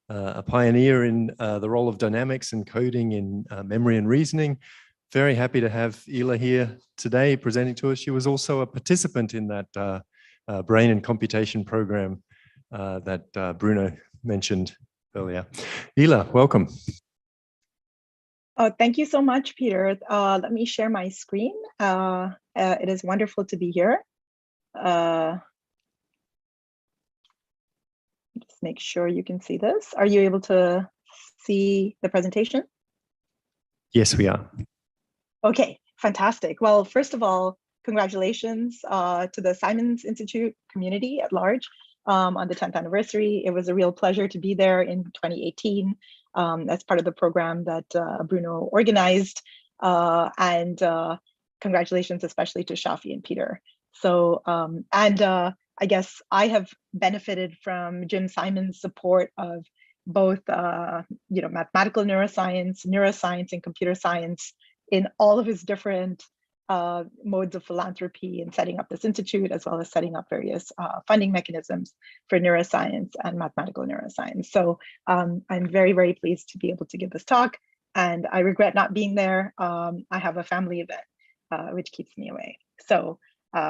a pioneer in the role of dynamics and coding in memory and reasoning. Very happy to have Ila here today presenting to us. She was also a participant in that brain and computation program that Bruno mentioned earlier. Ila, welcome. Oh, thank you so much, Peter. Let me share my screen. It is wonderful to be here. Just make sure you can see this. Are you able to see the presentation? Yes, we are. Okay, fantastic. Well, first of all, congratulations to the Simons Institute community at large on the 10th anniversary. It was a real pleasure to be there in 2018 as part of the program that Bruno organized. And congratulations especially to Shafi and Peter. So, I guess I have benefited from Jim Simons' support of both mathematical neuroscience, and computer science in all of his different modes of philanthropy and setting up this institute, as well as setting up various funding mechanisms for neuroscience and mathematical neuroscience. So I'm very, very pleased to be able to give this talk, and I regret not being there. I have a family event, which keeps me away. So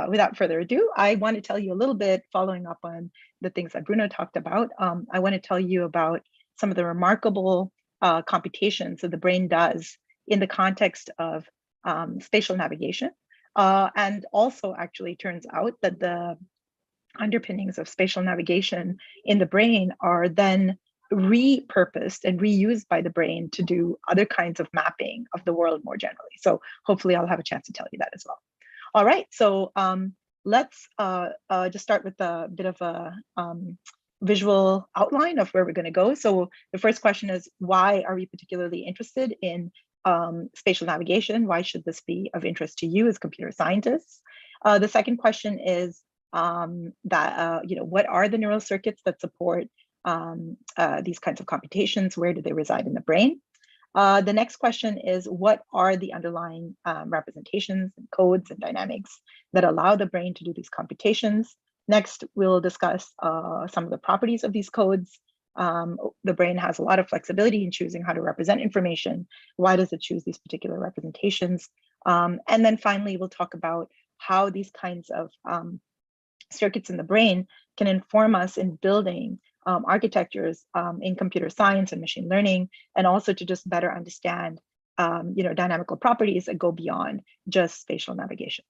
without further ado, I want to tell you a little bit, following up on the things that Bruno talked about. I want to tell you about some of the remarkable computations that the brain does in the context of spatial navigation. And also actually turns out that the underpinnings of spatial navigation in the brain are then repurposed and reused by the brain to do other kinds of mapping of the world more generally. So hopefully I'll have a chance to tell you that as well. All right, so let's just start with a bit of a visual outline of where we're going to go. So the first question is, why are we particularly interested in spatial navigation? Why should this be of interest to you as computer scientists? The second question is what are the neural circuits that support these kinds of computations? Where do they reside in the brain? The next question is, what are the underlying representations and codes and dynamics that allow the brain to do these computations? Next, we'll discuss some of the properties of these codes. The brain has a lot of flexibility in choosing how to represent information. Why does it choose these particular representations? And then finally, we'll talk about how these kinds of circuits in the brain can inform us in building architectures in computer science and machine learning, and also to just better understand dynamical properties that go beyond just spatial navigation.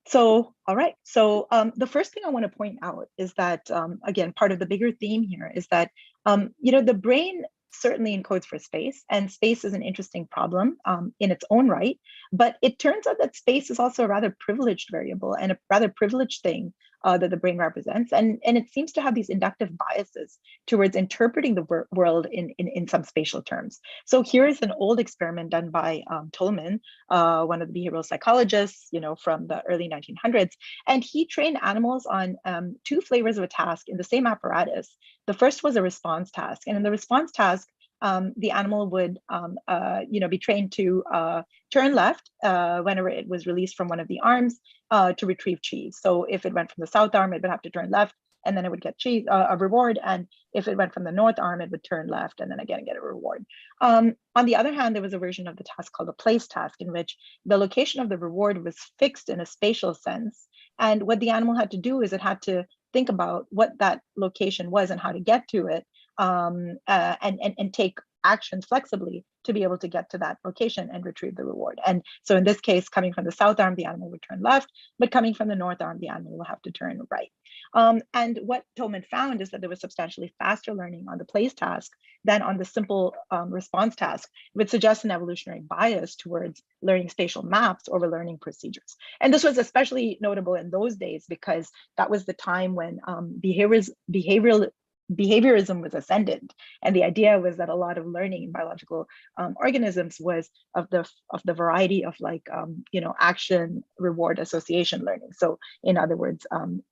So, all right, so the first thing I want to point out is that, again, part of the bigger theme here is that, the brain certainly encodes for space, and space is an interesting problem in its own right, but it turns out that space is also a rather privileged variable and a rather privileged thing that the brain represents, and it seems to have these inductive biases towards interpreting the world in some spatial terms. So here is an old experiment done by Tolman, one of the behavioral psychologists, from the early 1900s, and he trained animals on two flavors of a task in the same apparatus. The first was a response task, and in the response task, the animal would be trained to turn left whenever it was released from one of the arms to retrieve cheese. So if it went from the south arm, it would have to turn left, and then it would get cheese, a reward. And if it went from the north arm, it would turn left and then again get a reward. On the other hand, there was a version of the task called a place task, in which the location of the reward was fixed in a spatial sense. And what the animal had to do is it had to think about what that location was and how to get to it, and take actions flexibly to be able to get to that location and retrieve the reward. And so in this case, coming from the south arm, the animal would turn left, but coming from the north arm, the animal will have to turn right. And what Tolman found is that there was substantially faster learning on the place task than on the simple response task, which suggests an evolutionary bias towards learning spatial maps over learning procedures. And this was especially notable in those days because that was the time when behaviorism was ascendant, and the idea was that a lot of learning in biological organisms was of the variety of action reward association learning. So in other words,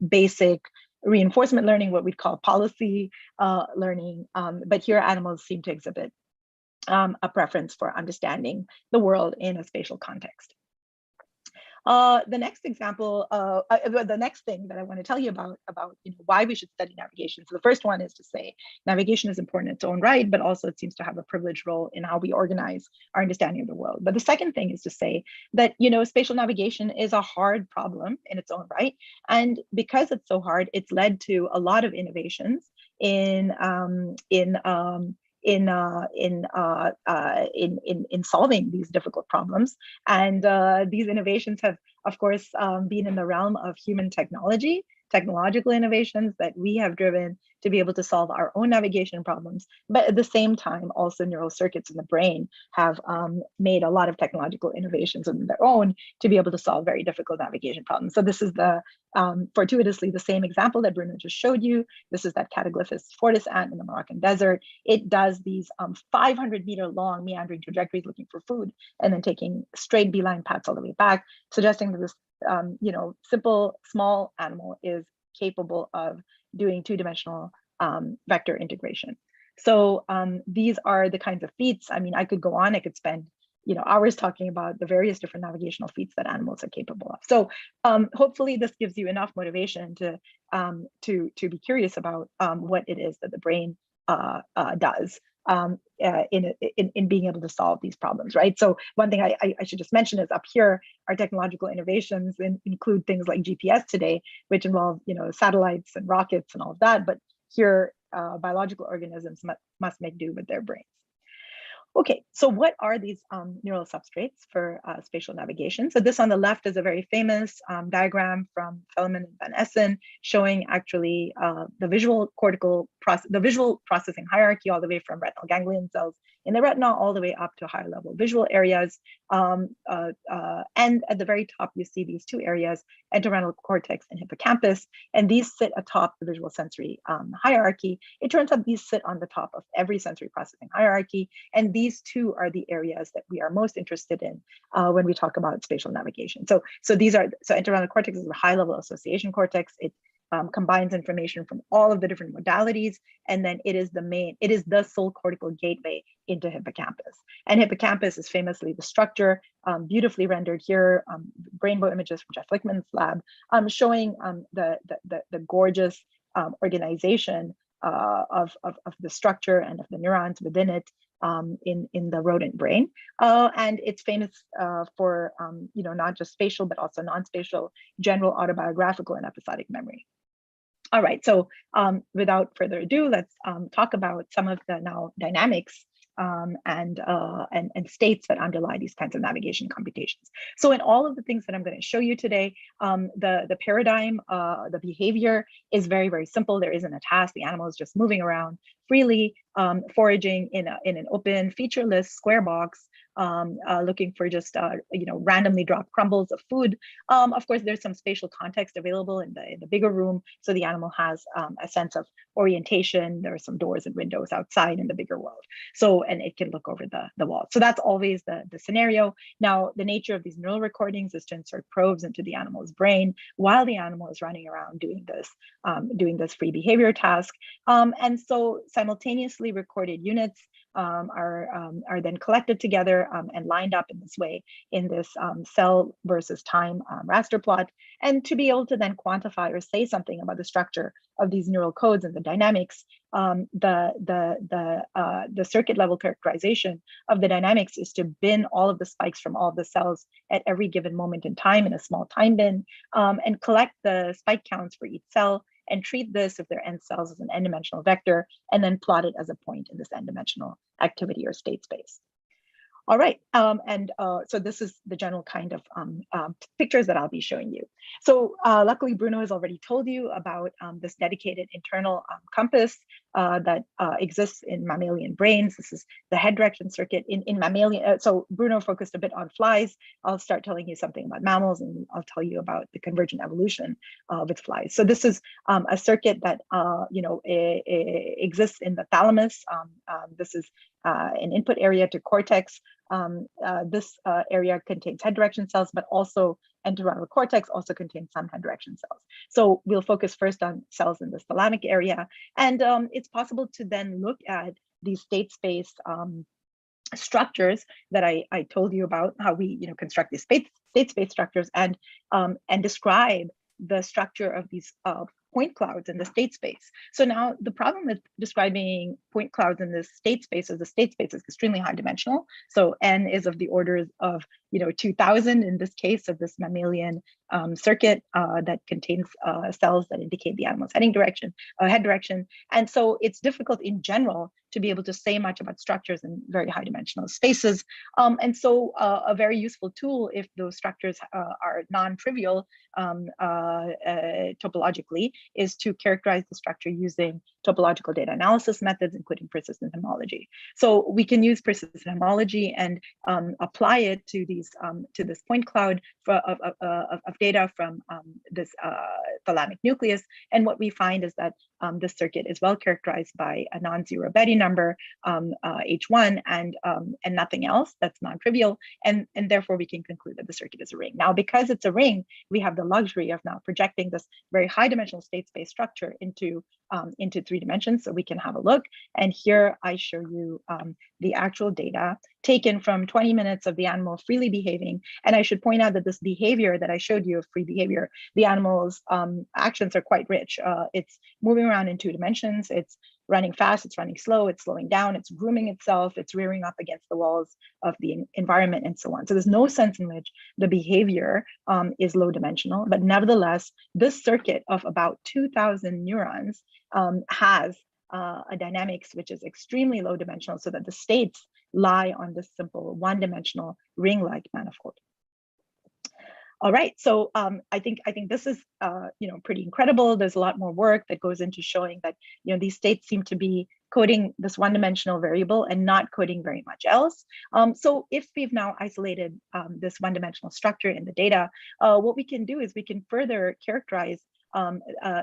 basic reinforcement learning, what we'd call policy learning, but here animals seem to exhibit a preference for understanding the world in a spatial context. The next example, the next thing that I want to tell you about why we should study navigation. So the first one is to say navigation is important in its own right, but also it seems to have a privileged role in how we organize our understanding of the world. But the second thing is to say that spatial navigation is a hard problem in its own right, and because it's so hard, it's led to a lot of innovations in solving these difficult problems. And these innovations have, of course, been in the realm of human technological innovations that we have driven to be able to solve our own navigation problems. But at the same time, also neural circuits in the brain have made a lot of technological innovations of their own to be able to solve very difficult navigation problems. So this is the fortuitously the same example that Bruno just showed you. This is that Cataglyphis fortis ant in the Moroccan desert. It does these 500-meter long meandering trajectories looking for food, and then taking straight beeline paths all the way back, suggesting that this simple, small animal is capable of doing two-dimensional vector integration. So these are the kinds of feats. I mean, I could go on, I could spend hours talking about the various different navigational feats that animals are capable of. So hopefully this gives you enough motivation to be curious about what it is that the brain does in being able to solve these problems, right? So one thing I should just mention is up here, our technological innovations include things like GPS today, which involve satellites and rockets and all of that. But here, biological organisms must make do with their brains. Okay, so what are these neural substrates for spatial navigation? So this on the left is a very famous diagram from Fellman and Van Essen, showing actually the visual processing hierarchy all the way from retinal ganglion cells in the retina all the way up to higher level visual areas. And at the very top, you see these two areas, entorhinal cortex and hippocampus, and these sit atop the visual sensory hierarchy. It turns out these sit on the top of every sensory processing hierarchy, and these two are the areas that we are most interested in when we talk about spatial navigation. So entorhinal cortex is a high level association cortex. It combines information from all of the different modalities, and then it is the sole cortical gateway into hippocampus. And hippocampus is famously the structure, beautifully rendered here, rainbow images from Jeff Lichtman's lab, showing the gorgeous organization of the structure and of the neurons within it in the rodent brain. And it's famous for not just spatial, but also non-spatial, general autobiographical and episodic memory. All right, so without further ado, let's talk about some of the now dynamics and states that underlie these kinds of navigation computations. So in all of the things that I'm going to show you today, the paradigm, the behavior is very, very simple. There isn't a task. The animal is just moving around freely, foraging in an open, featureless square box, looking for just randomly dropped crumbles of food. Of course, there's some spatial context available in the bigger room, so the animal has a sense of orientation. There are some doors and windows outside in the bigger world, so and it can look over the wall. So that's always the scenario. Now, the nature of these neural recordings is to insert probes into the animal's brain while the animal is running around doing this free behavior task, and so simultaneously recorded units are then collected together and lined up in this way in this cell versus time raster plot, and to be able to then quantify or say something about the structure of these neural codes and the dynamics. The circuit level characterization of the dynamics is to bin all of the spikes from all of the cells at every given moment in time in a small time bin, and collect the spike counts for each cell, and treat this, if they're n cells, as an n-dimensional vector, and then plot it as a point in this n-dimensional activity or state space. All right, so this is the general kind of pictures that I'll be showing you. So luckily, Bruno has already told you about this dedicated internal compass that exists in mammalian brains. This is the head direction circuit in mammalian. So Bruno focused a bit on flies. I'll start telling you something about mammals, and I'll tell you about the convergent evolution with flies. So this is a circuit that exists in the thalamus. This is an input area to cortex. This area contains head direction cells, but also entorhinal cortex also contains some head direction cells. So we'll focus first on cells in this thalamic area, and it's possible to then look at these state space structures that I told you about, how we construct these state space structures and describe the structure of these point clouds in the state space. So now the problem with describing point clouds in this state space is the state space is extremely high dimensional. So n is of the orders of 2000 in this case of this mammalian circuit that contains cells that indicate the animal's head direction. And so it's difficult in general to be able to say much about structures in very high dimensional spaces. And so a very useful tool, if those structures are non-trivial topologically, is to characterize the structure using topological data analysis methods, including persistent homology. So we can use persistent homology and apply it to these to this point cloud of data from this thalamic nucleus. And what we find is that this circuit is well characterized by a non-zero Betti number, H1, and nothing else that's non-trivial. And therefore, we can conclude that the circuit is a ring. Now, because it's a ring, we have the luxury of now projecting this very high dimensional state space structure into 3 dimensions, so we can have a look. And here I show you the actual data taken from 20 minutes of the animal freely behaving. And I should point out that this behavior that I showed you of free behavior, the animal's actions are quite rich. It's moving around in 2 dimensions. It's running fast, it's running slow, it's slowing down, it's grooming itself, it's rearing up against the walls of the environment, and so on. So there's no sense in which the behavior is low dimensional, but nevertheless, this circuit of about 2000 neurons has a dynamics which is extremely low dimensional, so that the states lie on this simple one-dimensional ring-like manifold. All right, so I think this is pretty incredible. There's a lot more work that goes into showing that these states seem to be coding this one-dimensional variable and not coding very much else. So if we've now isolated this one-dimensional structure in the data, what we can do is we can further characterize.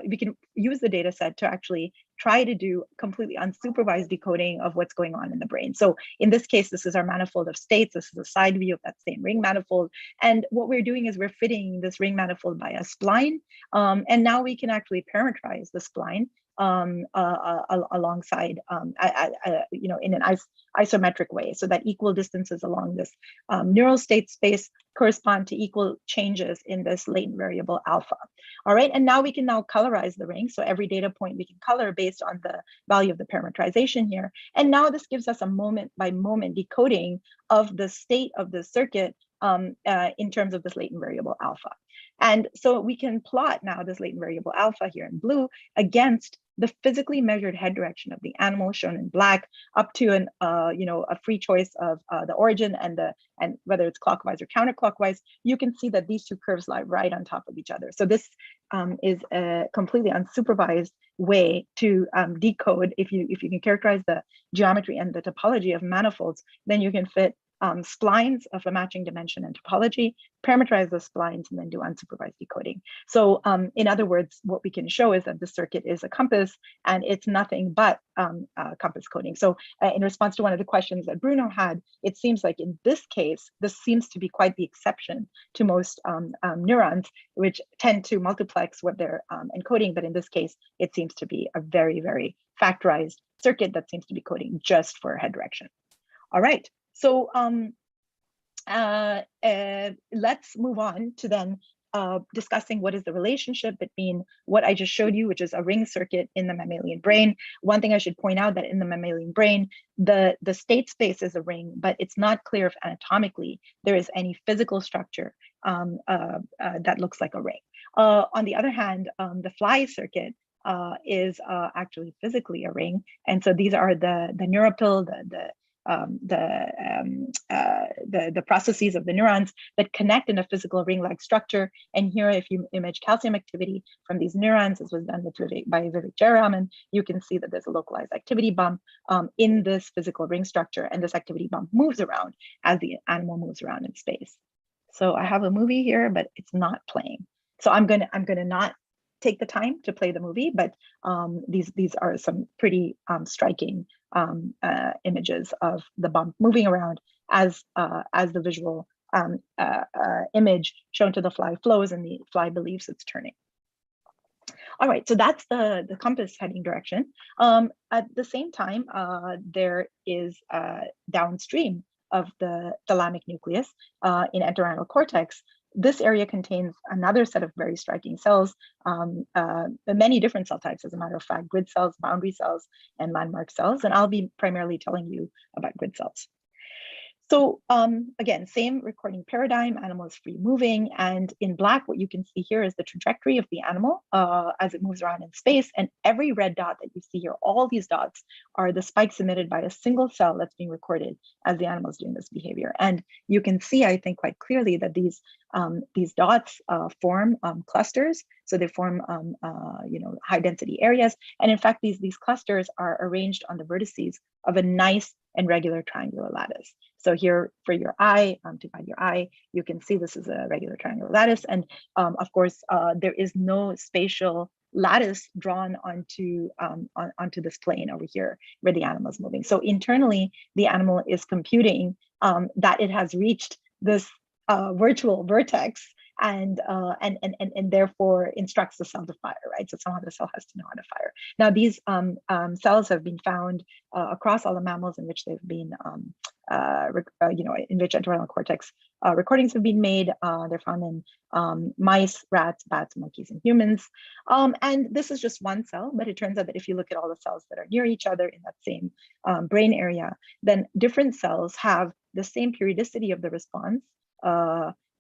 We can use the data set to actually try to do completely unsupervised decoding of what's going on in the brain. So in this case, this is our manifold of states. This is a side view of that same ring manifold. And what we're doing is we're fitting this ring manifold by a spline. And now we can actually parameterize the spline alongside, in an isometric way, so that equal distances along this neural state space correspond to equal changes in this latent variable alpha. All right, and now we can colorize the ring. So every data point we can color based on the value of the parameterization here. And now this gives us a moment by moment decoding of the state of the circuit in terms of this latent variable alpha. And so we can plot now this latent variable alpha here in blue against the physically measured head direction of the animal shown in black, up to a free choice of the origin and whether it's clockwise or counterclockwise. You can see that these 2 curves lie right on top of each other. So this is a completely unsupervised way to decode. If you can characterize the geometry and the topology of manifolds, then you can fit splines of a matching dimension and topology, parameterize those splines, and then do unsupervised decoding. So in other words, what we can show is that the circuit is a compass, and it's nothing but compass coding. So in response to one of the questions that Bruno had, it seems like in this case, this seems to be quite the exception to most neurons, which tend to multiplex what they're encoding. But in this case, it seems to be a very, very factorized circuit that seems to be coding just for head direction. All right. So let's move on to then discussing what is the relationship between what I just showed you, which is a ring circuit in the mammalian brain. One thing I should point out that in the mammalian brain, the state space is a ring, but it's not clear if anatomically there is any physical structure that looks like a ring. On the other hand, the fly circuit is actually physically a ring. And so these are the neuropil, the processes of the neurons that connect in a physical ring-like structure. And here, if you image calcium activity from these neurons, as was done by Vivek Jayaraman, you can see that there's a localized activity bump in this physical ring structure, and this activity bump moves around as the animal moves around in space. So I have a movie here, but it's not playing. So I'm gonna not take the time to play the movie, but these are some pretty striking images of the bump moving around as the visual image shown to the fly flows and the fly believes it's turning. All right, so that's the compass heading direction. At the same time, there is downstream of the thalamic nucleus in entorhinal cortex. This area contains another set of very striking cells, many different cell types, as a matter of fact, grid cells, boundary cells, and landmark cells. And I'll be primarily telling you about grid cells. So again, same recording paradigm, animal is free moving. And in black, what you can see here is the trajectory of the animal as it moves around in space. And every red dot that you see here, all these dots are the spikes emitted by a single cell that's being recorded as the animal is doing this behavior. And you can see, I think, quite clearly that these dots form clusters. So they form high density areas. And in fact, these clusters are arranged on the vertices of a nice and regular triangular lattice. So here for your eye, to guide your eye, you can see this is a regular triangular lattice. And of course, there is no spatial lattice drawn onto this plane over here where the animal is moving. So internally, the animal is computing that it has reached this virtual vertex and therefore instructs the cell to fire, right? So somehow the cell has to know how to fire. Now these cells have been found across all the mammals in which they've been, in which entorhinal cortex recordings have been made. They're found in mice, rats, bats, monkeys, and humans. And this is just one cell, but it turns out that if you look at all the cells that are near each other in that same brain area, then different cells have the same periodicity of the response,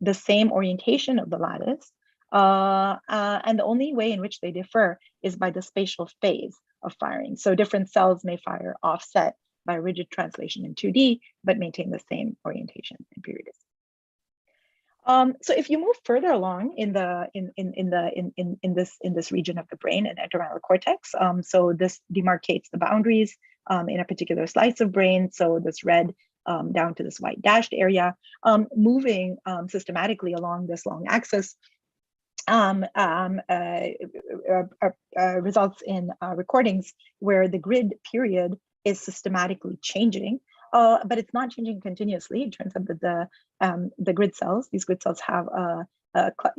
the same orientation of the lattice, and the only way in which they differ is by the spatial phase of firing. So different cells may fire offset by rigid translation in 2D, but maintain the same orientation and periodicity. So if you move further along in this region of the brain and entorhinal cortex, so this demarcates the boundaries in a particular slice of brain. So this red down to this white dashed area, moving systematically along this long axis results in recordings where the grid period is systematically changing, but it's not changing continuously. It turns out that the grid cells, these grid cells have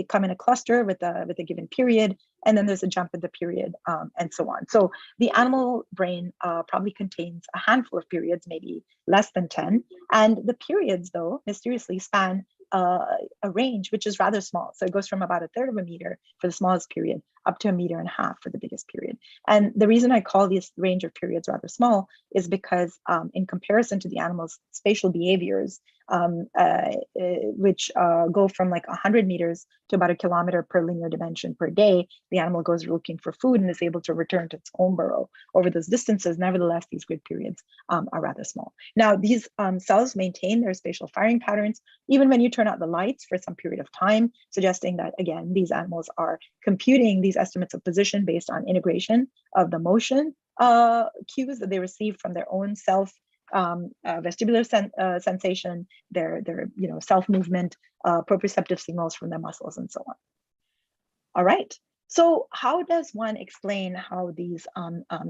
come in a cluster with a given period, and then there's a jump in the period, and so on. So the animal brain probably contains a handful of periods, maybe less than 10. And the periods, though, mysteriously span a range which is rather small. So it goes from about 1/3 of a meter for the smallest period up to 1.5 meters for the biggest period. And the reason I call this range of periods rather small is because in comparison to the animal's spatial behaviors, which go from like 100 meters to about 1 kilometer per linear dimension per day, the animal goes looking for food and is able to return to its home burrow over those distances. Nevertheless, these grid periods are rather small. Now, these cells maintain their spatial firing patterns even when you turn out the lights for some period of time, suggesting that, again, these animals are computing these estimates of position based on integration of the motion cues that they receive from their own self vestibular sensation, their self movement, proprioceptive signals from their muscles, and so on. All right. So how does one explain how these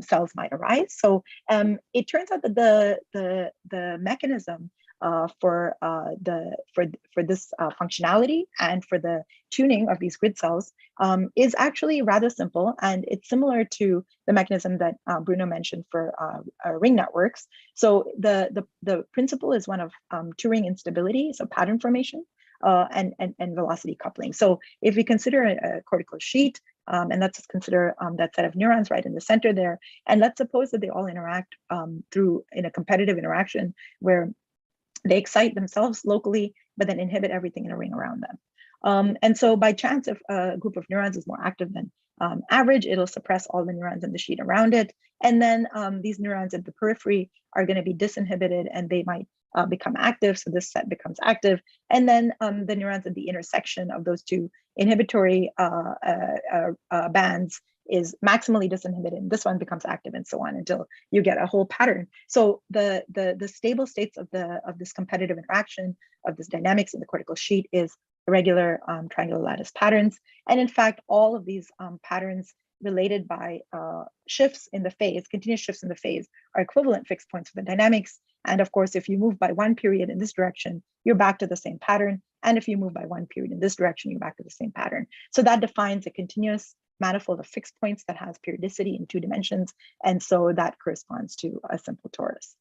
cells might arise? So it turns out that the mechanism for this functionality and for the tuning of these grid cells is actually rather simple, and it's similar to the mechanism that Bruno mentioned for ring networks. So the principle is one of two-ring instability, so pattern formation, and velocity coupling. So if we consider a cortical sheet, and let's consider that set of neurons right in the center there, and let's suppose that they all interact in a competitive interaction where they excite themselves locally, but then inhibit everything in a ring around them. And so by chance, if a group of neurons is more active than average, it'll suppress all the neurons in the sheet around it. And then these neurons at the periphery are going to be disinhibited, and they might become active. So this set becomes active. And then the neurons at the intersection of those two inhibitory bands is maximally disinhibited, and this one becomes active, and so on until you get a whole pattern. So the stable states of this competitive interaction, of this dynamics in the cortical sheet, is irregular triangular lattice patterns. And in fact, all of these patterns related by shifts in the phase, continuous shifts in the phase, are equivalent fixed points for the dynamics. And of course, if you move by one period in this direction, you're back to the same pattern. And if you move by one period in this direction, you're back to the same pattern. So that defines a continuous manifold of fixed points that has periodicity in 2 dimensions. And so that corresponds to a simple torus.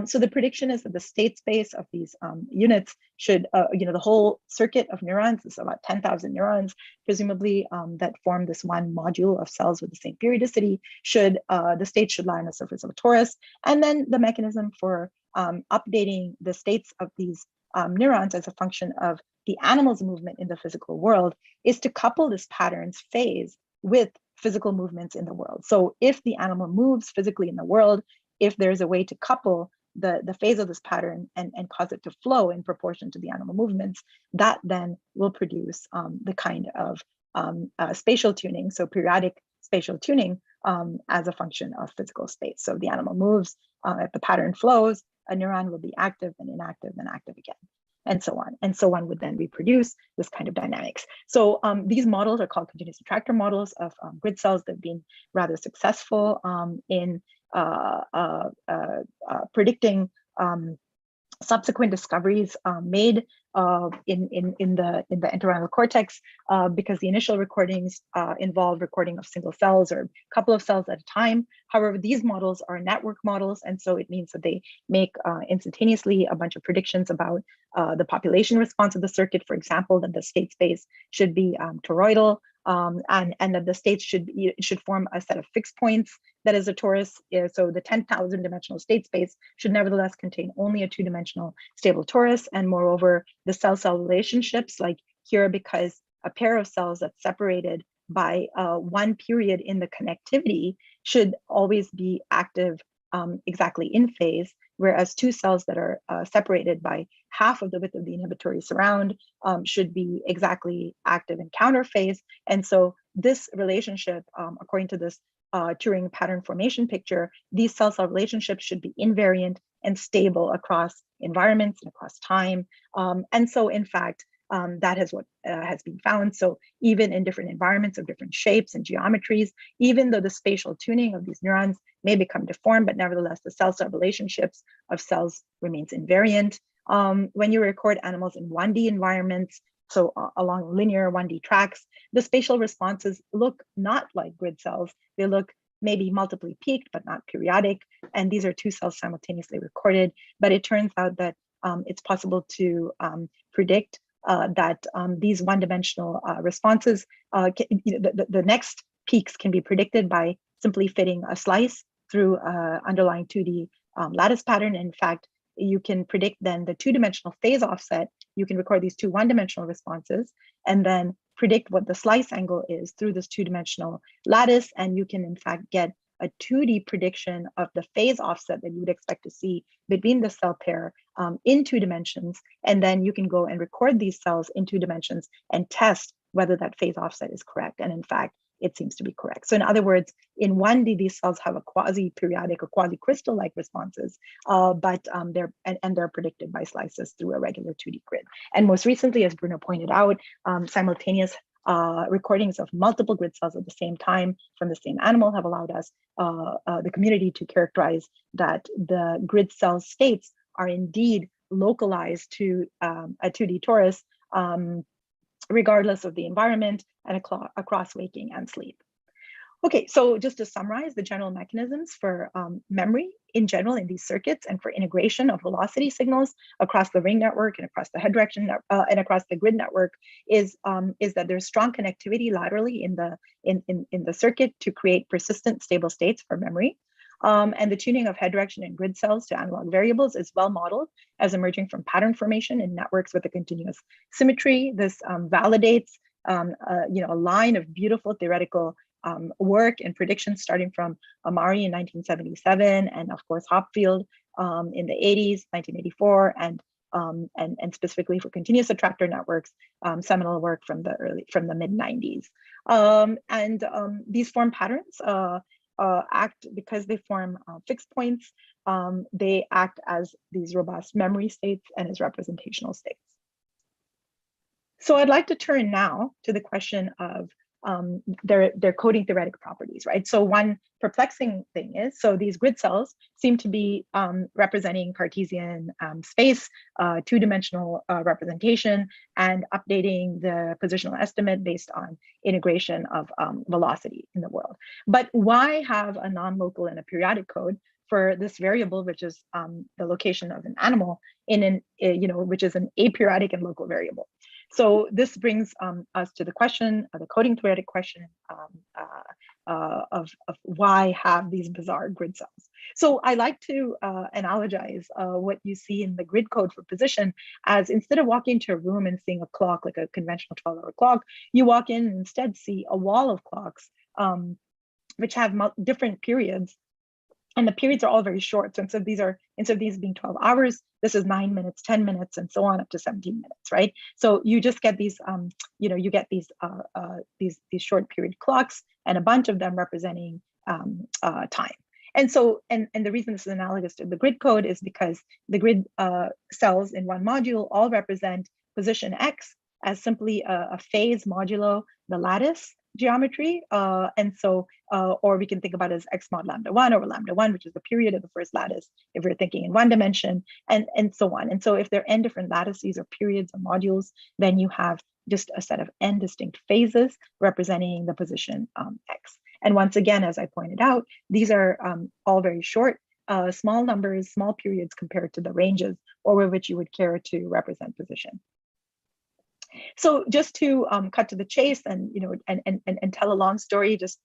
So the prediction is that the state space of these units should, the whole circuit of neurons is about 10,000 neurons, presumably that form this one module of cells with the same periodicity, the state should lie on the surface of a torus. And then the mechanism for updating the states of these neurons as a function of the animal's movement in the physical world is to couple this pattern's phase with physical movements in the world. So if the animal moves physically in the world, if there's a way to couple the phase of this pattern and cause it to flow in proportion to the animal movements, that then will produce the kind of spatial tuning, so periodic spatial tuning as a function of physical space. So the animal moves, if the pattern flows, a neuron will be active, then inactive, then active again, and so on. And so one would then reproduce this kind of dynamics. So these models are called continuous attractor models of grid cells that have been rather successful in predicting subsequent discoveries made in the entorhinal cortex, because the initial recordings involve recording of single cells or a couple of cells at a time. However, these models are network models, and so it means that they make instantaneously a bunch of predictions about the population response of the circuit. For example, that the state space should be toroidal, and that the states should form a set of fixed points that is a torus. So the 10,000 dimensional state space should nevertheless contain only a 2-dimensional stable torus. And moreover, the cell-cell relationships, like here, because a pair of cells that's separated by one period in the connectivity should always be active exactly in phase, whereas 2 cells that are separated by half of the width of the inhibitory surround should be exactly active in counter phase. And so this relationship, according to this Turing pattern formation picture, these cell-cell relationships should be invariant and stable across environments and across time. And so in fact, that is what has been found. So even in different environments of different shapes and geometries, even though the spatial tuning of these neurons may become deformed, but nevertheless, the cell-cell relationships of cells remains invariant. When you record animals in 1D environments, so along linear 1D tracks, the spatial responses look not like grid cells. They look maybe multiply peaked, but not periodic. And these are 2 cells simultaneously recorded. But it turns out that it's possible to predict that these 1-dimensional responses, the next peaks can be predicted by simply fitting a slice through underlying 2D lattice pattern. In fact, you can predict then the 2-dimensional phase offset. You can record these 2 1-dimensional responses and then predict what the slice angle is through this 2-dimensional lattice. And you can in fact get a 2D prediction of the phase offset that you would expect to see between the cell pair in 2 dimensions. And then you can go and record these cells in 2 dimensions and test whether that phase offset is correct. And in fact, it seems to be correct. So in other words, in 1D, these cells have a quasi-periodic or quasi-crystal-like responses, but they're predicted by slices through a regular 2D grid. And most recently, as Bruno pointed out, simultaneous recordings of multiple grid cells at the same time from the same animal have allowed us, the community, to characterize that the grid cell states are indeed localized to a 2D torus, regardless of the environment and across waking and sleep. Okay, so just to summarize the general mechanisms for memory in general in these circuits and for integration of velocity signals across the ring network and across the head direction and across the grid network is that there's strong connectivity laterally in the circuit to create persistent stable states for memory. And the tuning of head direction and grid cells to analog variables is well modeled as emerging from pattern formation in networks with a continuous symmetry. This validates a line of beautiful theoretical work and predictions starting from Amari in 1977, and of course Hopfield in the 80s, 1984, and specifically for continuous attractor networks, seminal work from the mid 90s. These form patterns act because they form fixed points. They act as these robust memory states and as representational states. So I'd like to turn now to the question of their coding theoretic properties, right? So one perplexing thing is, so these grid cells seem to be representing Cartesian space, two-dimensional representation, and updating the positional estimate based on integration of velocity in the world. But why have a non-local and a periodic code for this variable, which is the location of an animal in an, which is an aperiodic and local variable? So this brings us to the question, the coding theoretic question of why have these bizarre grid cells. So I like to analogize what you see in the grid code for position as, instead of walking into a room and seeing a clock, like a conventional 12-hour clock, you walk in and instead see a wall of clocks which have different periods. And the periods are all very short. So instead of these being 12 hours, this is 9 minutes, 10 minutes, and so on up to 17 minutes, right? So you just get these, you get these short period clocks, and a bunch of them representing time. And so, and the reason this is analogous to the grid code is because the grid cells in one module all represent position X as simply a phase modulo the lattice geometry. And so, or we can think about it as X mod lambda 1 over lambda 1, which is the period of the first lattice, if we're thinking in one dimension, and so on. And so if there are n different lattices or periods or modules, then you have just a set of n distinct phases representing the position X. And once again, as I pointed out, these are all very short, small numbers, small periods compared to the ranges over which you would care to represent position. So just to cut to the chase and and tell a long story, just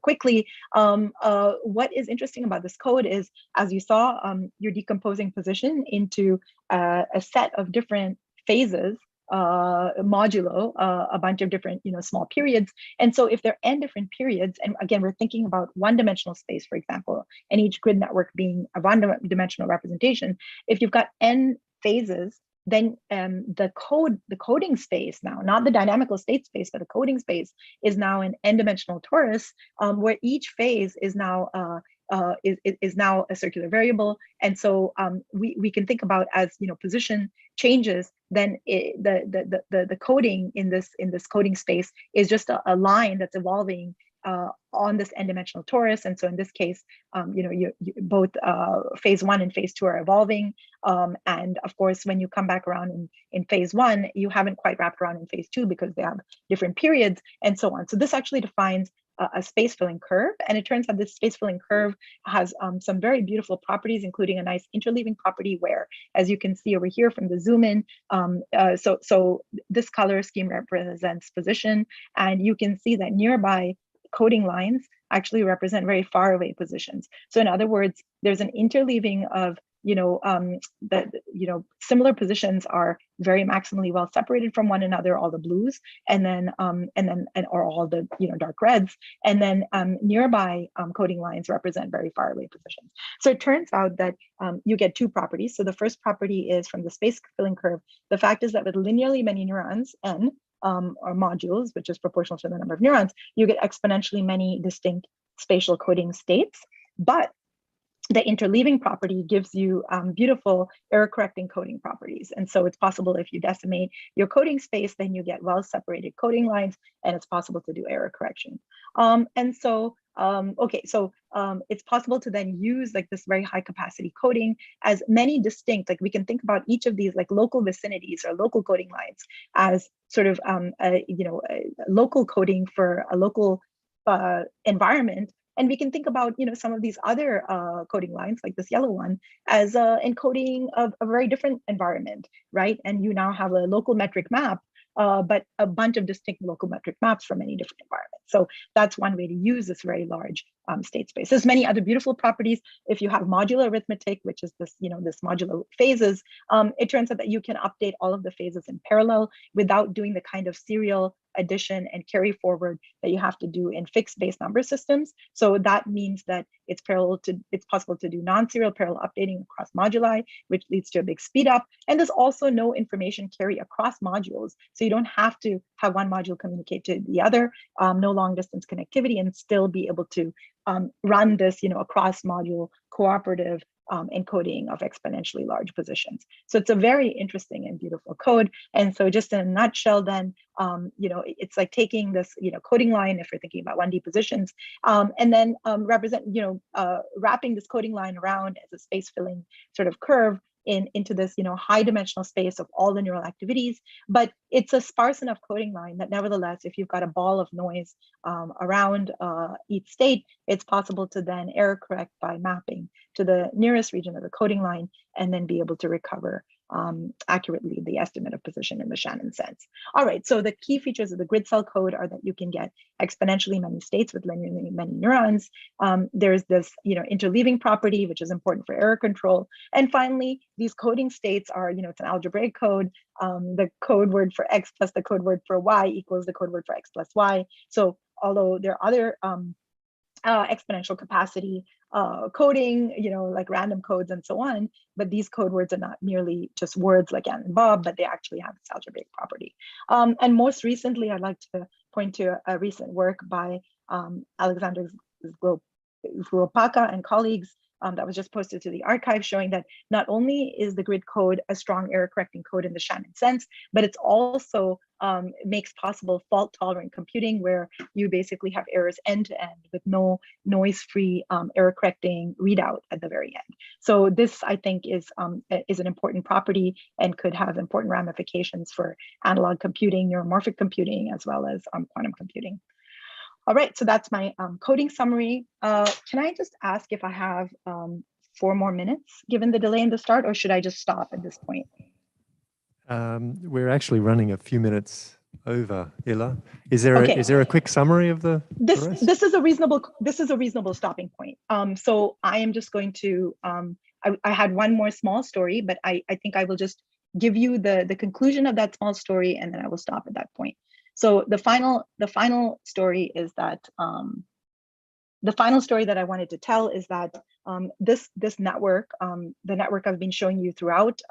quickly, what is interesting about this code is, as you saw, you're decomposing position into a set of different phases, modulo a bunch of different small periods. And so if there are n different periods, and again we're thinking about one-dimensional space, for example, and each grid network being a one-dimensional representation, if you've got n phases, then the coding space now, not the dynamical state space, but the coding space is now an n-dimensional torus, where each phase is now is now a circular variable. And so we can think about, as position changes, then the coding in this coding space is just a line that's evolving on this n-dimensional torus. And so in this case, both phase 1 and phase 2 are evolving. And of course, when you come back around in phase 1, you haven't quite wrapped around in phase 2 because they have different periods and so on. So this actually defines a space filling curve. And it turns out this space filling curve has some very beautiful properties, including a nice interleaving property where, as you can see over here from the zoom in, so this color scheme represents position. And you can see that nearby coding lines actually represent very far away positions. So in other words, there's an interleaving of similar positions are very maximally well separated from one another, all the blues, and or all the dark reds, and then nearby coding lines represent very far away positions. So it turns out that you get two properties. So the first property is from the space filling curve. The fact is that with linearly many neurons, n, or modules, which is proportional to the number of neurons, you get exponentially many distinct spatial coding states. But the interleaving property gives you beautiful error correcting coding properties. And so it's possible, if you decimate your coding space, then you get well separated coding lines, and it's possible to do error correction. It's possible to then use like this very high capacity coding as many distinct, like we can think about each of these like local vicinities or local coding lines as sort of a local coding for a local environment. And we can think about some of these other coding lines, like this yellow one, as encoding of a very different environment, right? And you now have a local metric map, but a bunch of distinct local metric maps from many different environments. So that's one way to use this very large state space. There's many other beautiful properties. If you have modular arithmetic, which is this, this modular phases, it turns out that you can update all of the phases in parallel without doing the kind of serial addition and carry forward that you have to do in fixed base number systems. So that means that it's possible to do non-serial parallel updating across moduli, which leads to a big speed up. And there's also no information carry across modules. So you don't have to have one module communicate to the other, no long distance connectivity, and still be able to run this, across module cooperative encoding of exponentially large positions. So it's a very interesting and beautiful code. And so just in a nutshell, then, it's like taking this, coding line, if you're thinking about 1D positions, and then wrapping this coding line around as a space filling sort of curve into this, high dimensional space of all the neural activities. But it's a sparse enough coding line that nevertheless, if you've got a ball of noise around each state, it's possible to then error correct by mapping to the nearest region of the coding line and then be able to recover accurately the estimate of position in the Shannon sense. All right, so the key features of the grid cell code are that you can get exponentially many states with linearly many neurons. There's this, interleaving property, which is important for error control. And finally, these coding states are, it's an algebraic code. The code word for X plus the code word for Y equals the code word for X plus Y. So although there are other exponential capacity coding, like random codes and so on, but these code words are not merely just words like Ann and Bob, but they actually have this algebraic property. And most recently, I'd like to point to a recent work by Alexander Zlopaka and colleagues that was just posted to the archive, showing that not only is the grid code a strong error correcting code in the Shannon sense, but it's also makes possible fault tolerant computing, where you basically have errors end to end with no noise-free error correcting readout at the very end. So this, I think, is an important property and could have important ramifications for analog computing, neuromorphic computing, as well as quantum computing. All right, so that's my coding summary. Can I just ask if I have 4 more minutes, given the delay in the start, or should I just stop at this point? We're actually running a few minutes over, Ila. Is there a quick summary of the rest? This is a reasonable stopping point. So I am just going to I had one more small story, but I think I will just give you the conclusion of that small story, and then I will stop at that point. So the final story is that the final story that I wanted to tell is that this network, the network I've been showing you throughout,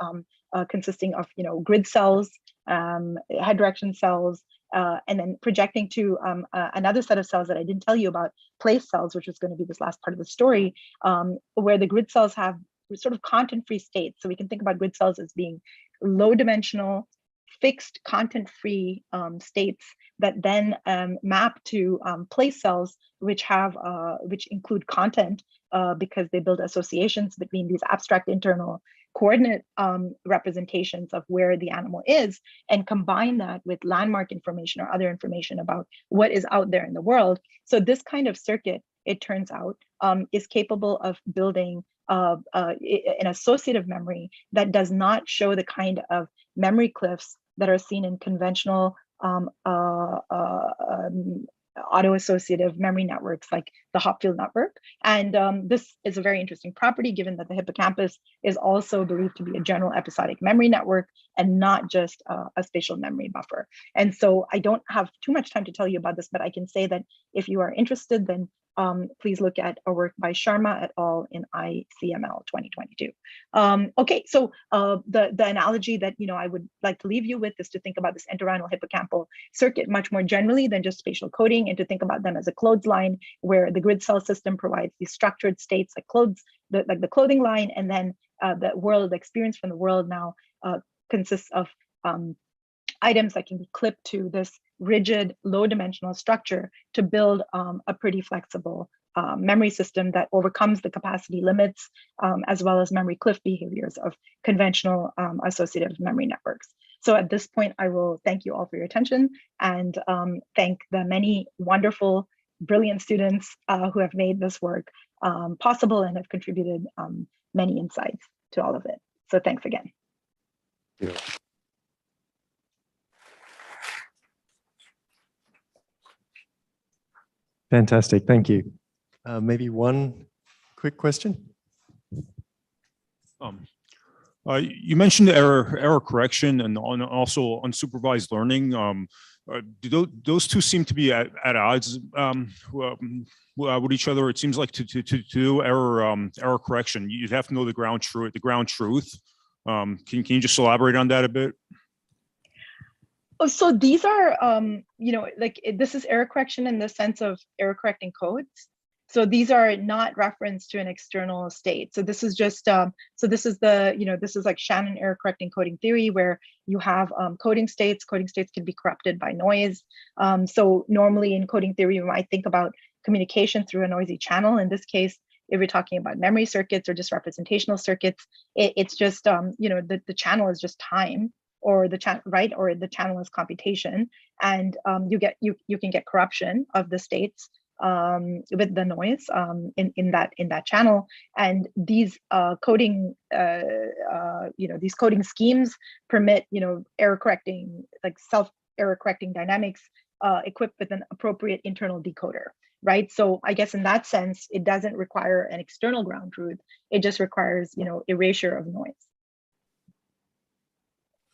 consisting of grid cells, head direction cells, and then projecting to another set of cells that I didn't tell you about, place cells, which is going to be this last part of the story, where the grid cells have sort of content-free states. So we can think about grid cells as being low-dimensional, fixed content-free states that then map to place cells, which include content because they build associations between these abstract internal coordinate representations of where the animal is, and combine that with landmark information or other information about what is out there in the world. So this kind of circuit, it turns out, is capable of building an associative memory that does not show the kind of memory cliffs that are seen in conventional auto-associative memory networks like the Hopfield network. And this is a very interesting property, given that the hippocampus is also believed to be a general episodic memory network and not just a spatial memory buffer. And so I don't have too much time to tell you about this, but I can say that if you are interested, then please look at a work by Sharma et al. In ICML 2022. Okay, so the analogy that I would like to leave you with is to think about this entorhinal hippocampal circuit much more generally than just spatial coding, and to think about them as a clothesline, where the grid cell system provides these structured states like clothes, like the clothing line, and then the experience from the world now consists of items that can be clipped to this rigid, low-dimensional structure to build a pretty flexible memory system that overcomes the capacity limits, as well as memory cliff behaviors of conventional associative memory networks. So at this point, I will thank you all for your attention, and thank the many wonderful, brilliant students who have made this work possible and have contributed many insights to all of it. So thanks again. Yeah. Fantastic, thank you. Maybe one quick question. You mentioned error correction and also unsupervised learning. Do those two seem to be at odds with each other? It seems like to do error correction, you'd have to know the ground truth. Can you just elaborate on that a bit? So these are, like this is error correction in the sense of error correcting codes. So these are not referenced to an external state. So this is just, so this is the, this is like Shannon error correcting coding theory, where you have coding states. Coding states can be corrupted by noise. So normally in coding theory, you might think about communication through a noisy channel. In this case, if you're talking about memory circuits or just representational circuits, it's just, the channel is just time, or the channel, right? Or the channel is computation, and you can get corruption of the states with the noise in that channel. And these coding these coding schemes permit error correcting, like self error correcting dynamics equipped with an appropriate internal decoder, right? So I guess in that sense, it doesn't require an external ground truth. It just requires erasure of noise.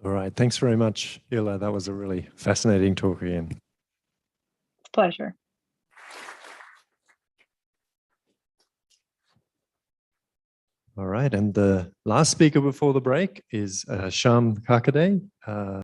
All right, thanks very much, Ila. That was a really fascinating talk again. It's a pleasure. All right, and the last speaker before the break is Sham Kakade.